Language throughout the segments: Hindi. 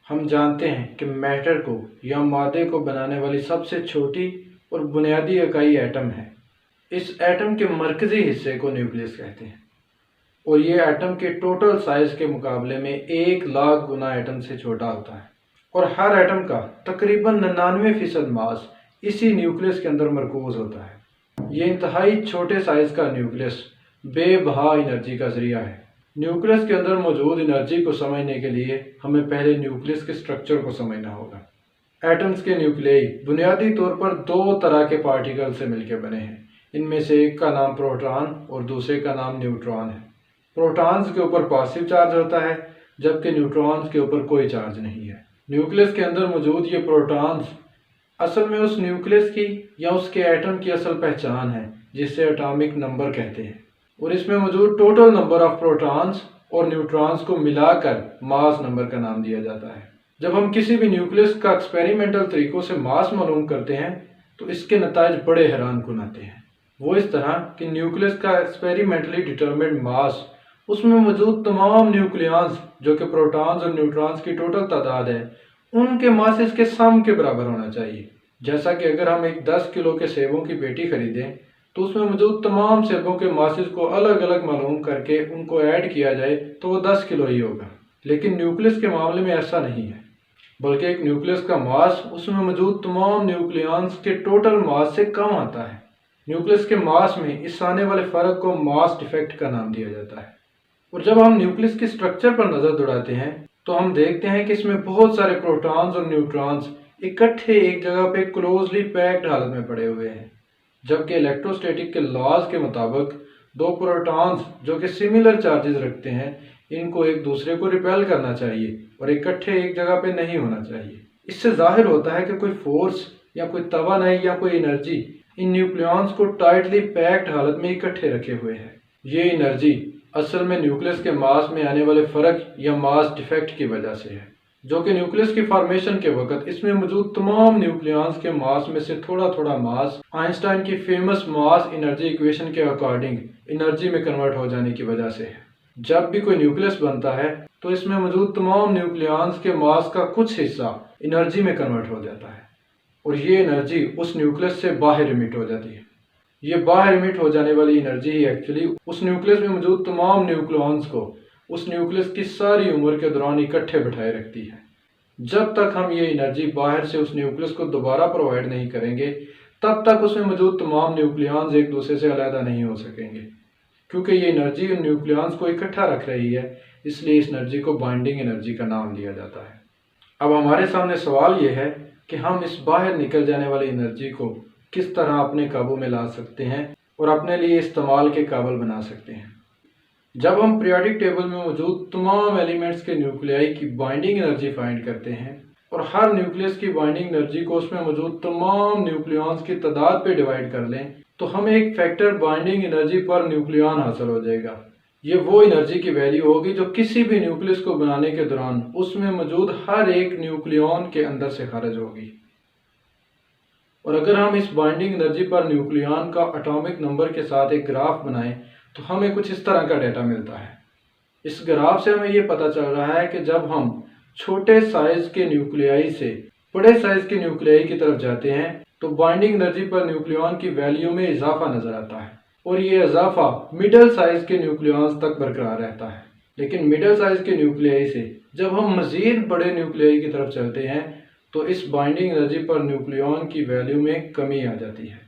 हम जानते हैं कि मैटर को या मादे को बनाने वाली सबसे छोटी और बुनियादी इकाई एटम है। इस एटम के मरकज़ी हिस्से को न्यूक्लियस कहते हैं और ये एटम के टोटल साइज़ के मुकाबले में 1,00,000 गुना एटम से छोटा होता है और हर एटम का तकरीबन 99% मास इसी न्यूक्लियस के अंदर मरकूज़ होता है। ये इंतहाई छोटे साइज़ का न्यूक्लियस बेबहा एनर्जी का ज़रिया है। न्यूक्लियस के अंदर मौजूद एनर्जी को समझने के लिए हमें पहले न्यूक्लियस के स्ट्रक्चर को समझना होगा। एटम्स के न्यूक्लियाई बुनियादी तौर पर दो तरह के पार्टिकल से मिलकर बने हैं। इनमें से एक का नाम प्रोटॉन और दूसरे का नाम न्यूट्रॉन है। प्रोटॉन्स के ऊपर पॉजिटिव चार्ज होता है जबकि न्यूट्रॉन्स के ऊपर कोई चार्ज नहीं है। न्यूक्लियस के अंदर मौजूद ये प्रोटॉन्स असल में उस न्यूक्लियस की या उसके एटम की असल पहचान है जिसे एटॉमिक नंबर कहते हैं और इसमें मौजूद टोटल नंबर ऑफ प्रोटॉन्स और न्यूट्रॉन्स को मिलाकर मास नंबर का नाम दिया जाता है। जब हम किसी भी न्यूक्लियस का एक्सपेरिमेंटल तरीकों से मास मालूम करते हैं तो इसके नताइज बड़े हैरान कुन आते हैं। वो इस तरह कि न्यूक्लियस का एक्सपेरिमेंटली डिटरमिन्ड मास उसमें मौजूद तमाम न्यूक्लियॉन्स जो कि प्रोटॉन्स और न्यूट्रॉन्स की टोटल तादाद है उनके मासेस के सम के बराबर होना चाहिए। जैसा कि अगर हम एक 10 किलो के सेबों की पेटी खरीदें तो उसमें मौजूद तमाम सेबों के मासेस को अलग अलग मालूम करके उनको ऐड किया जाए तो वो 10 किलो ही होगा। लेकिन न्यूक्लियस के मामले में ऐसा नहीं है, बल्कि एक न्यूक्लियस का मास उसमें मौजूद तमाम न्यूक्लियॉन्स के टोटल मास से कम आता है। न्यूक्लियस के मास में इस आने वाले फ़र्क को मास डिफेक्ट का नाम दिया जाता है। और जब हम न्यूक्लियस के स्ट्रक्चर पर नज़र दौड़ाते हैं तो हम देखते हैं कि इसमें बहुत सारे प्रोटॉन्स और न्यूट्रॉन्स इकट्ठे एक जगह पे क्लोजली पैक्ड हालत में पड़े हुए हैं, जबकि इलेक्ट्रोस्टैटिक के लॉज के मुताबिक दो प्रोटॉन्स जो कि सिमिलर चार्जेस रखते हैं इनको एक दूसरे को रिपेल करना चाहिए और इकट्ठे एक जगह पे नहीं होना चाहिए। इससे जाहिर होता है कि कोई फोर्स या कोई तवानाई या कोई एनर्जी इन न्यूक्लियॉन्स को टाइटली पैक्ड हालत में इकट्ठे रखे हुए है। ये एनर्जी असल में न्यूक्लियस के मास में आने वाले फ़र्क या मास डिफेक्ट की वजह से है, जो कि न्यूक्लियस की फॉर्मेशन के वक्त इसमें मौजूद तमाम न्यूक्लियॉन्स के मास में से थोड़ा थोड़ा मास आइंस्टाइन की फेमस मास एनर्जी इक्वेशन के अकॉर्डिंग एनर्जी में कन्वर्ट हो जाने की वजह से है। जब भी कोई न्यूक्लियस बनता है तो इसमें मौजूद तमाम न्यूक्लियॉन्स के मास का कुछ हिस्सा एनर्जी में कन्वर्ट हो जाता है और ये एनर्जी उस न्यूक्लियस से बाहर इमिट हो जाती है। ये बाहर इमिट हो जाने वाली एनर्जी ही एक्चुअली उस न्यूक्लियस में मौजूद तमाम न्यूक्लियॉन्स को उस न्यूक्लियस की सारी उम्र के दौरान इकट्ठे बिठाए रखती है। जब तक हम ये एनर्जी बाहर से उस न्यूक्लियस को दोबारा प्रोवाइड नहीं करेंगे तब तक उसमें मौजूद तमाम न्यूक्लियॉन्स एक दूसरे से अलग नहीं हो सकेंगे। क्योंकि ये एनर्जी उन न्यूक्लियॉन्स को इकट्ठा रख रही है, इसलिए इस एनर्जी को बाइंडिंग एनर्जी का नाम दिया जाता है। अब हमारे सामने सवाल ये है कि हम इस बाहर निकल जाने वाली एनर्जी को किस तरह अपने काबू में ला सकते हैं और अपने लिए इस्तेमाल के काबिल बना सकते हैं। जब हम पीरियोडिक टेबल में मौजूद तमाम एलिमेंट्स के न्यूक्लियाई की बाइंडिंग एनर्जी फाइंड करते हैं और हर न्यूक्लियस की बाइंडिंग एनर्जी को उसमें मौजूद तमाम न्यूक्लियॉन्स की तादाद पे डिवाइड कर लें तो हमें एक फैक्टर बाइंडिंग एनर्जी पर न्यूक्लियॉन हासिल हो जाएगा। ये वो एनर्जी की वैल्यू होगी जो किसी भी न्यूक्लियस को बनाने के दौरान उसमें मौजूद हर एक न्यूक्लियॉन के अंदर से खारिज होगी। और अगर हम इस बाइंडिंग एनर्जी पर न्यूक्लियॉन का एटॉमिक नंबर के साथ एक ग्राफ बनाएं तो हमें कुछ इस तरह का डेटा मिलता है। इस ग्राफ से हमें ये पता चल रहा है कि जब हम छोटे साइज के न्यूक्लियाई से बड़े साइज के न्यूक्लियाई की तरफ जाते हैं तो बाइंडिंग एनर्जी पर न्यूक्लियॉन की वैल्यू में इजाफा नजर आता है और ये इजाफा मिडल साइज के न्यूक्लियॉन्स तक बरकरार रहता है। लेकिन मिडल साइज के न्यूक्लियाई से जब हम मजीद बड़े न्यूक्लियाई की तरफ चलते हैं तो इस बाइंडिंग एनर्जी पर न्यूक्लियॉन की वैल्यू में कमी आ जाती है।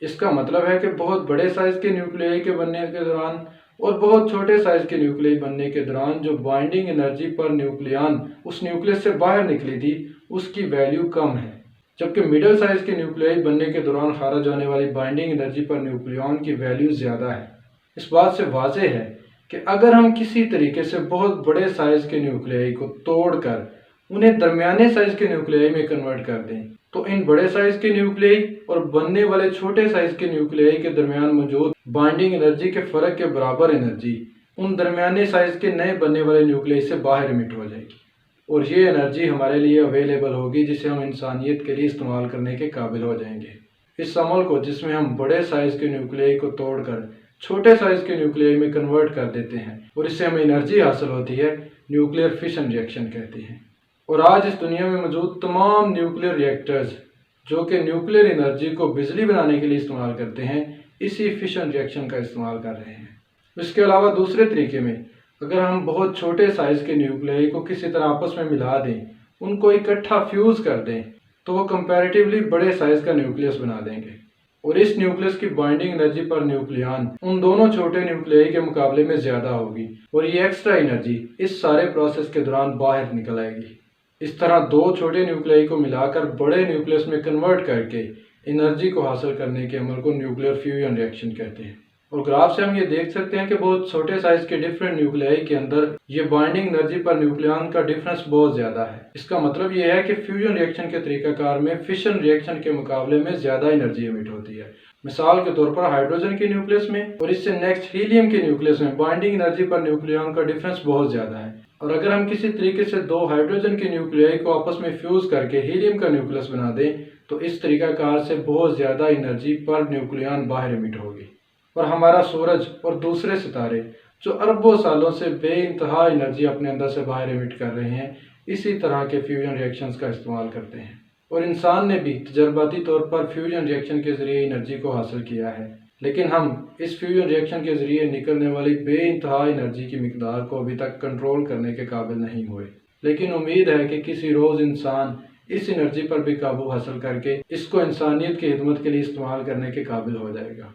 इसका मतलब है कि बहुत बड़े साइज के न्यूक्लियाई के बनने के दौरान और बहुत छोटे साइज के न्यूक्लियाई बनने के दौरान जो बाइंडिंग एनर्जी पर न्यूक्लियॉन उस न्यूक्लियस से बाहर निकली थी उसकी वैल्यू कम है, जबकि मिडल साइज के न्यूक्लियाई बनने के दौरान खारिज होने वाली बाइंडिंग एनर्जी पर न्यूक्लियॉन की वैल्यू ज़्यादा है। इस बात से वाज़ेह है कि अगर हम किसी तरीके से बहुत बड़े साइज के न्यूक्लियाई को तोड़कर उन्हें दरमियाने साइज के न्यूक्लियाई में कन्वर्ट कर दें तो इन बड़े साइज के न्यूक्लियाई और बनने वाले छोटे साइज के न्यूक्लियाई के दरमियान मौजूद बाइंडिंग एनर्जी के फ़र्क के बराबर एनर्जी उन दरमियाने साइज के नए बनने वाले न्यूक्लियाई से बाहर इमिट हो जाएगी और ये एनर्जी हमारे लिए अवेलेबल होगी जिसे हम इंसानियत के लिए इस्तेमाल करने के काबिल हो जाएंगे। इस अमल को जिसमें हम बड़े साइज के न्यूक्लियाई को तोड़कर छोटे साइज के न्यूक्लियाई में कन्वर्ट कर देते हैं और इससे हमें एनर्जी हासिल होती है, न्यूक्लियर फिशन रिएक्शन कहते हैं। और आज इस दुनिया में मौजूद तमाम न्यूक्लियर रिएक्टर्स जो कि न्यूक्लियर एनर्जी को बिजली बनाने के लिए इस्तेमाल करते हैं, इसी फिशन रिएक्शन का इस्तेमाल कर रहे हैं। इसके अलावा दूसरे तरीके में अगर हम बहुत छोटे साइज़ के न्यूक्लियाई को किसी तरह आपस में मिला दें, उनको इकट्ठा फ्यूज़ कर दें, तो वो कंपैरेटिवली बड़े साइज़ का न्यूक्लियस बना देंगे। और इस न्यूक्लियस की बाइंडिंग एनर्जी पर न्यूक्लियन उन दोनों छोटे न्यूक्लियाई के मुकाबले में ज़्यादा होगी और ये एक्स्ट्रा एनर्जी इस सारे प्रोसेस के दौरान बाहर निकल आएगी। इस तरह दो छोटे न्यूक्लियाई को मिलाकर बड़े न्यूक्लियस में कन्वर्ट करके एनर्जी को हासिल करने के अमल को न्यूक्लियर फ्यूजन रिएक्शन कहते हैं। और ग्राफ से हम ये देख सकते हैं कि बहुत छोटे साइज के डिफरेंट न्यूक्लियाई के अंदर ये बाइंडिंग एनर्जी पर न्यूक्लियन का डिफरेंस बहुत ज़्यादा है। इसका मतलब ये है कि फ्यूजन रिएक्शन के तरीकाकार में फिशन रिएक्शन के मुकाबले में ज़्यादा एनर्जी एमिट होती है। मिसाल के तौर पर हाइड्रोजन के न्यूक्लियस में और इससे नेक्स्ट हीलियम के न्यूक्लियस में बाइंडिंग एनर्जी पर न्यूक्लियन का डिफरेंस बहुत ज़्यादा है। और अगर हम किसी तरीके से दो हाइड्रोजन के न्यूक्लियाई को आपस में फ्यूज करके हीलियम का न्यूक्लियस बना दें, तो इस तरीकाकार से बहुत ज़्यादा एनर्जी पर न्यूक्लियन बाहर एमिट होगी। और हमारा सूरज और दूसरे सितारे जो अरबों सालों से बेइंतहा एनर्जी अपने अंदर से बाहर एमिट कर रहे हैं, इसी तरह के फ्यूजन रिएक्शंस का इस्तेमाल करते हैं। और इंसान ने भी तजर्बाती तौर पर फ्यूजन रिएक्शन के ज़रिए एनर्जी को हासिल किया है, लेकिन हम इस फ्यूजन रिएक्शन के ज़रिए निकलने वाली बेइंतहा एनर्जी की मिकदार को अभी तक कंट्रोल करने के काबिल नहीं हुए। लेकिन उम्मीद है कि किसी रोज़ इंसान इस एनर्जी पर भी काबू हासिल करके इसको इंसानियत की खिदमत के लिए इस्तेमाल करने के काबिल हो जाएगा।